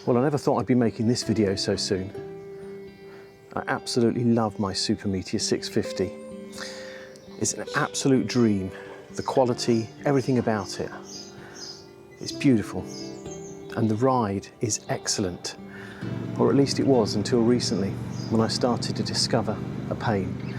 Well, I never thought I'd be making this video so soon. I absolutely love my Super Meteor 650. It's an absolute dream. The quality, everything about it. It's beautiful. And the ride is excellent. Or at least it was until recently, when I started to discover a pain.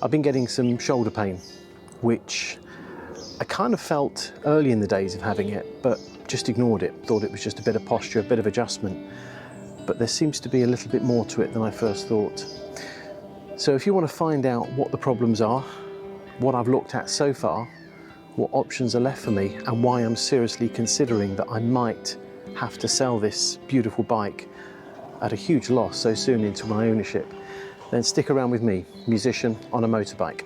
I've been getting some shoulder pain, which I kind of felt early in the days of having it, but just ignored it. Thought it was just a bit of posture, a bit of adjustment. But there seems to be a little bit more to it than I first thought. So if you want to find out what the problems are, what I've looked at so far, what options are left for me, and why I'm seriously considering that I might have to sell this beautiful bike at a huge loss so soon into my ownership, then stick around with me, musician on a motorbike.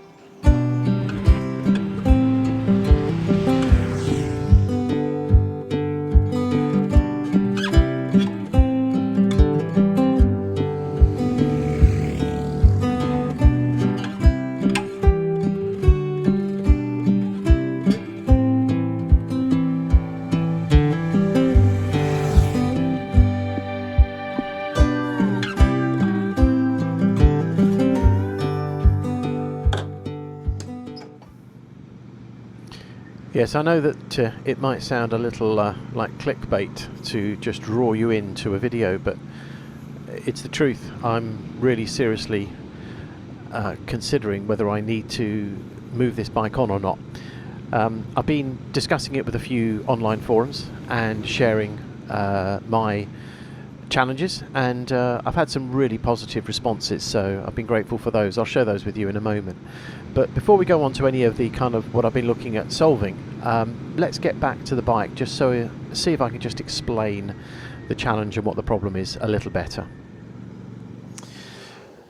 Yes, I know that it might sound a little like clickbait to just draw you into a video, but it's the truth. I'm really seriously considering whether I need to move this bike on or not. I've been discussing it with a few online forums and sharing my challenges, and I've had some really positive responses, so I've been grateful for those. I'll share those with you in a moment. But before we go on to any of the kind of what I've been looking at solving, let's get back to the bike just so see if I can just explain the challenge and what the problem is a little better.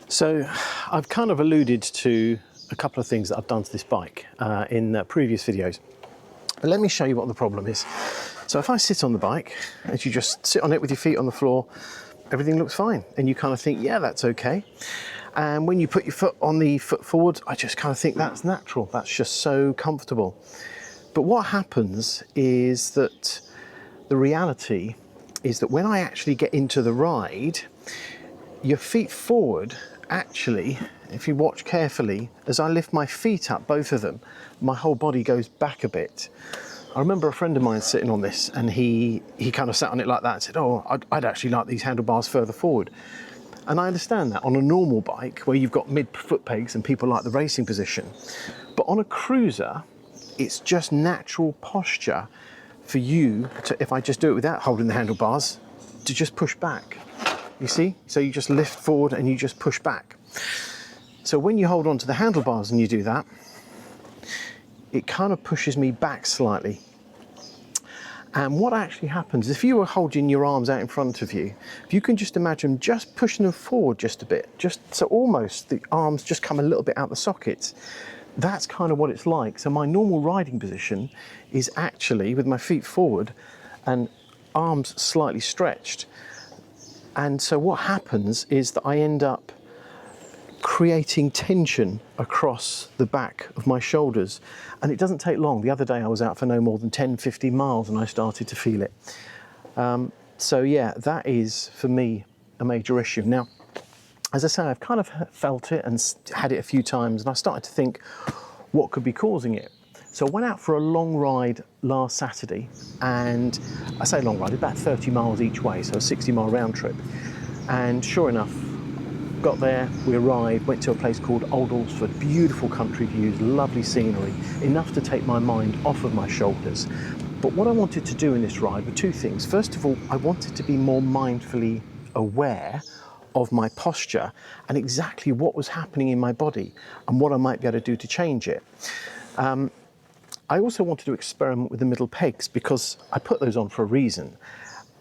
So I've kind of alluded to a couple of things that I've done to this bike in previous videos. But let me show you what the problem is. So if I sit on the bike, as you just sit on it with your feet on the floor, everything looks fine. And you kind of think, yeah, that's okay. And when you put your foot on the foot forward, I just kind of think that's natural. That's just so comfortable. But what happens is that the reality is that when I actually get into the ride, your feet forward, actually, if you watch carefully, as I lift my feet up, both of them, my whole body goes back a bit. I remember a friend of mine sitting on this, and he kind of sat on it like that and said, oh, I'd actually like these handlebars further forward. And I understand that on a normal bike where you've got mid-foot pegs and people like the racing position. But on a cruiser, it's just natural posture for you to, if I just do it without holding the handlebars, to just push back. You see? So you just lift forward and you just push back. So when you hold on to the handlebars and you do that, it kind of pushes me back slightly. And what actually happens, if you were holding your arms out in front of you, if you can just imagine just pushing them forward just a bit, just so almost the arms just come a little bit out the sockets, that's kind of what it's like. So my normal riding position is actually with my feet forward and arms slightly stretched. And so what happens is that I end up creating tension across the back of my shoulders, and it doesn't take long. The other day I was out for no more than 10-15 miles and I started to feel it. So yeah, that is for me a major issue. Now, as I say, I've kind of felt it and had it a few times, and I started to think what could be causing it. So I went out for a long ride last Saturday, and I say long ride, about 30 miles each way, so a 60-mile round trip. And sure enough, got there, we arrived, went to a place called Old Alresford, beautiful country views, lovely scenery, enough to take my mind off of my shoulders. But what I wanted to do in this ride were two things. First of all, I wanted to be more mindfully aware of my posture and exactly what was happening in my body and what I might be able to do to change it. I also wanted to experiment with the middle pegs because I put those on for a reason.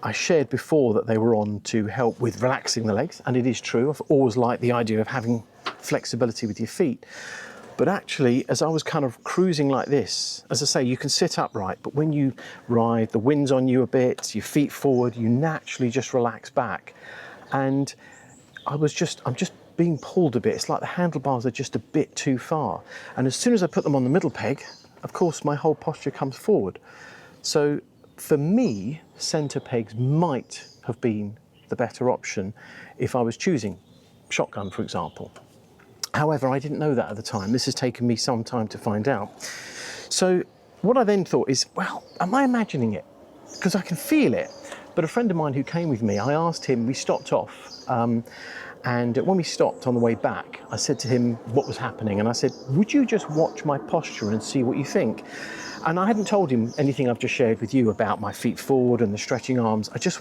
I shared before that they were on to help with relaxing the legs, and it is true. I've always liked the idea of having flexibility with your feet. But actually, as I was kind of cruising like this, as I say, you can sit upright, but when you ride, the wind's on you a bit, your feet forward, you naturally just relax back. And I'm just being pulled a bit. It's like the handlebars are just a bit too far. And as soon as I put them on the middle peg, of course my whole posture comes forward. So for me, centre pegs might have been the better option if I was choosing shotgun, for example. However, I didn't know that at the time. This has taken me some time to find out. So what I then thought is, well, am I imagining it? Because I can feel it. But a friend of mine who came with me, I asked him, we stopped off, and when we stopped on the way back, I said to him what was happening, and I said, would you just watch my posture and see what you think? And I hadn't told him anything I've just shared with you about my feet forward and the stretching arms. I just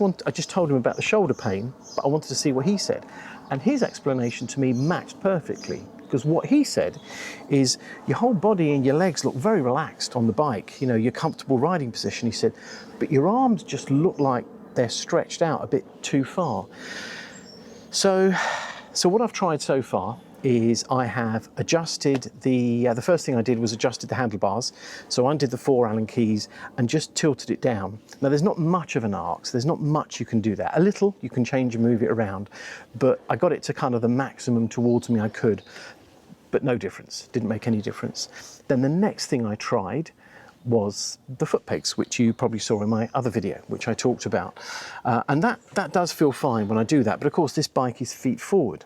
told him about the shoulder pain, but I wanted to see what he said. And his explanation to me matched perfectly, because what he said is your whole body and your legs look very relaxed on the bike. You know, your comfortable riding position, he said, but your arms just look like they're stretched out a bit too far. So what I've tried so far is I have adjusted the first thing I did was adjusted the handlebars. So I undid the 4 Allen keys and just tilted it down. Now there's not much of an arc, so there's not much you can do there. A little, you can change and move it around, but I got it to kind of the maximum towards me I could, but no difference, didn't make any difference. Then the next thing I tried was the foot pegs, which you probably saw in my other video, which I talked about. And that does feel fine when I do that, but of course this bike is feet forward.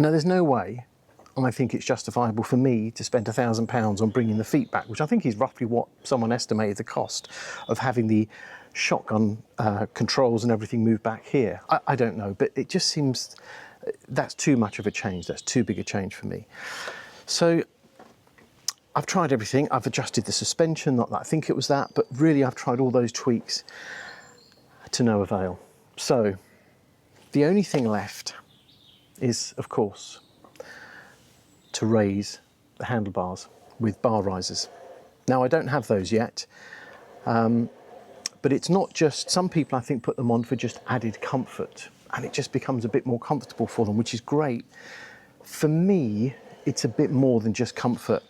Now there's no way, and I think it's justifiable for me to spend £1,000 on bringing the feet back, which I think is roughly what someone estimated the cost of having the shotgun controls and everything moved back here. I don't know, but it just seems that's too much of a change. That's too big a change for me. So I've tried everything. I've adjusted the suspension, not that I think it was that, but really I've tried all those tweaks to no avail. So the only thing left is, of course, to raise the handlebars with bar risers. Now, I don't have those yet, but it's not just, some people I think put them on for just added comfort, and it just becomes a bit more comfortable for them, which is great. For me, it's a bit more than just comfort,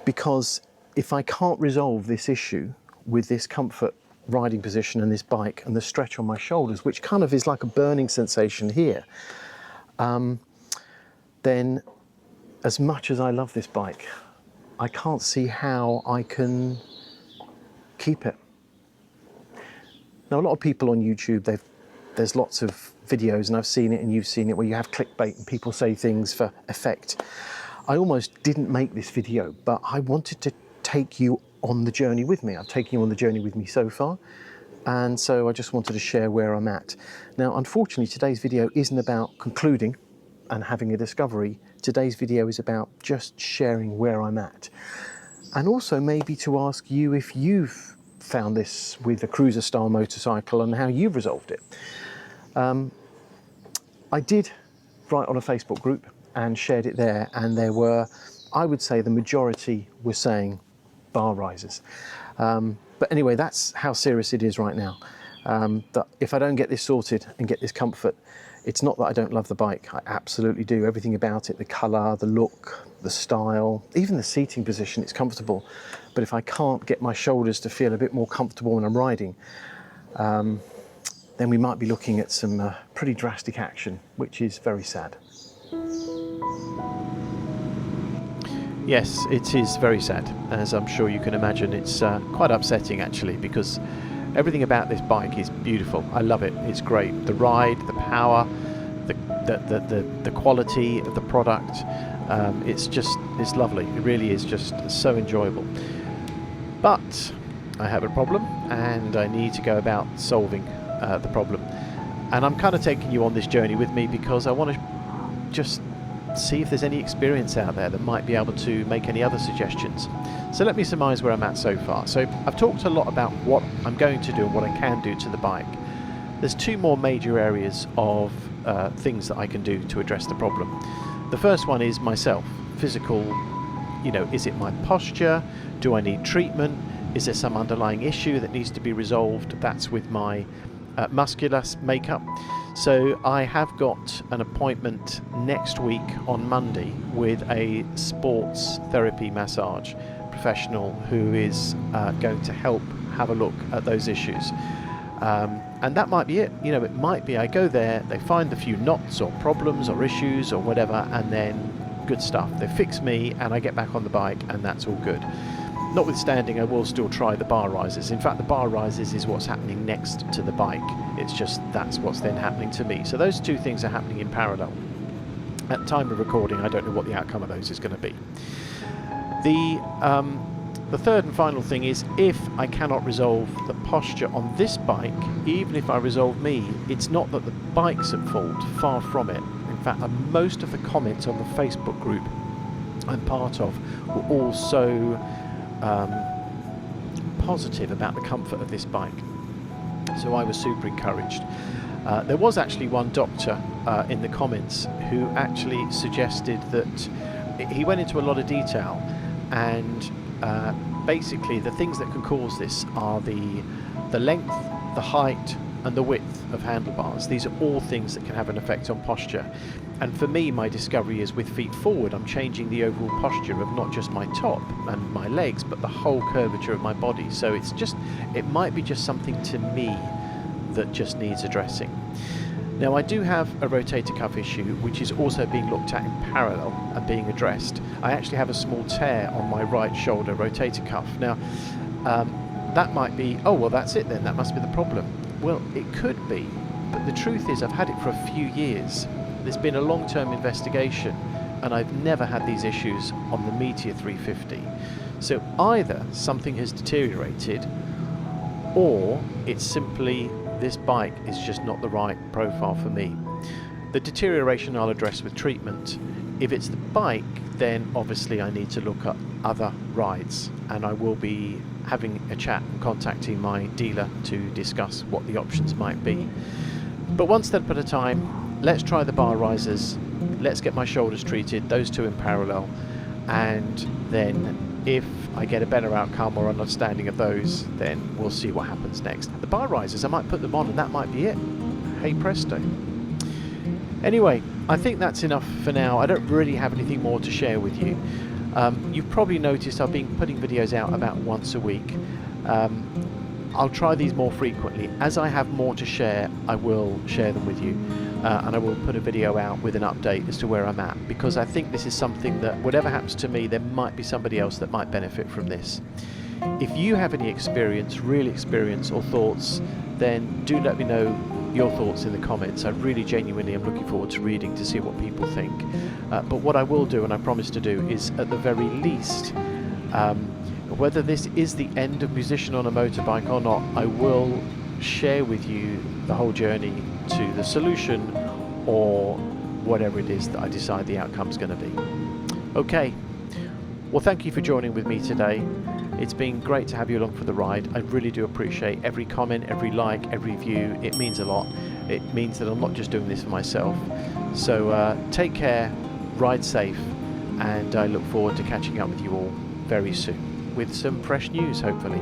because if I can't resolve this issue with this comfort riding position and this bike and the stretch on my shoulders, which kind of is like a burning sensation here, then as much as I love this bike, I can't see how I can keep it. Now, a lot of people on YouTube, there's lots of videos, and I've seen it and you've seen it, where you have clickbait and people say things for effect. I almost didn't make this video, but I wanted to take you on the journey with me. I've taken you on the journey with me so far, and so I just wanted to share where I'm at. Now, unfortunately, today's video isn't about concluding and having a discovery. Today's video is about just sharing where I'm at, and also maybe to ask you if you've found this with a cruiser style motorcycle and how you've resolved it. I did write on a Facebook group and shared it there, and there were, I would say the majority were saying bar risers. But anyway, that's how serious it is right now. That if I don't get this sorted and get this comfort, it's not that I don't love the bike. I absolutely do. Everything about it, the colour, the look, the style, even the seating position, it's comfortable. But if I can't get my shoulders to feel a bit more comfortable when I'm riding, then we might be looking at some pretty drastic action, which is very sad. Yes, it is very sad, as I'm sure you can imagine. It's quite upsetting actually, because everything about this bike is beautiful. I love it. It's great. The ride, the power, the quality of the product. It's lovely. It really is just so enjoyable. But I have a problem, and I need to go about solving the problem. And I'm kind of taking you on this journey with me because I want to just see if there's any experience out there that might be able to make any other suggestions. So let me surmise where I'm at so far. So I've talked a lot about what I'm going to do and what I can do to the bike. There's two more major areas of things that I can do to address the problem. The first one is myself, physical, is it my posture? Do I need treatment? Is there some underlying issue that needs to be resolved? That's with my muscular makeup. So I have got an appointment next week on Monday with a sports therapy massage professional who is going to help have a look at those issues. And that might be it. It might be I go there, they find a few knots or problems or issues or whatever, and then good stuff. They fix me and I get back on the bike and that's all good. Notwithstanding, I will still try the bar rises. In fact, the bar rises is what's happening next to the bike. It's just that's what's then happening to me. So those two things are happening in parallel. At the time of recording, I don't know what the outcome of those is going to be. The third and final thing is, if I cannot resolve the posture on this bike, even if I resolve me, it's not that the bike's at fault, far from it. In fact, most of the comments on the Facebook group I'm part of were all so positive about the comfort of this bike. So I was super encouraged. There was actually one doctor in the comments who actually suggested that he went into a lot of detail, and basically the things that can cause this are the length, the height and the width of handlebars. These are all things that can have an effect on posture. And for me, my discovery is with feet forward, I'm changing the overall posture of not just my top and my legs, but the whole curvature of my body. So it might be just something to me that just needs addressing. Now, I do have a rotator cuff issue, which is also being looked at in parallel and being addressed. I actually have a small tear on my right shoulder rotator cuff. Now, that might be, oh, well, that's it then, that must be the problem. Well, it could be, but the truth is I've had it for a few years. There's been a long-term investigation, and I've never had these issues on the Meteor 350. So either something has deteriorated, or it's simply this bike is just not the right profile for me. The deterioration I'll address with treatment. If it's the bike, then obviously I need to look at other rides, and I will be having a chat and contacting my dealer to discuss what the options might be. But one step at a time, let's try the bar risers, let's get my shoulders treated, those two in parallel, and then if I get a better outcome or understanding of those, then we'll see what happens next. The bar risers, I might put them on and that might be it. Hey presto. Anyway, I think that's enough for now. I don't really have anything more to share with you. You've probably noticed I've been putting videos out about once a week. I'll try these more frequently. As I have more to share, I will share them with you, and I will put a video out with an update as to where I'm at, because I think this is something that whatever happens to me, there might be somebody else that might benefit from this. If you have any experience, real experience or thoughts, then do let me know your thoughts in the comments. I really genuinely am looking forward to reading to see what people think. But what I will do, and I promise to do, is at the very least, whether this is the end of Musician on a Motorbike or not, I will share with you the whole journey to the solution, or whatever it is that I decide the outcome is going to be. Okay, well, thank you for joining with me today. It's been great to have you along for the ride. I really do appreciate every comment, every like, every view. It means a lot. It means that I'm not just doing this for myself. So take care, ride safe, and I look forward to catching up with you all very soon with some fresh news, hopefully.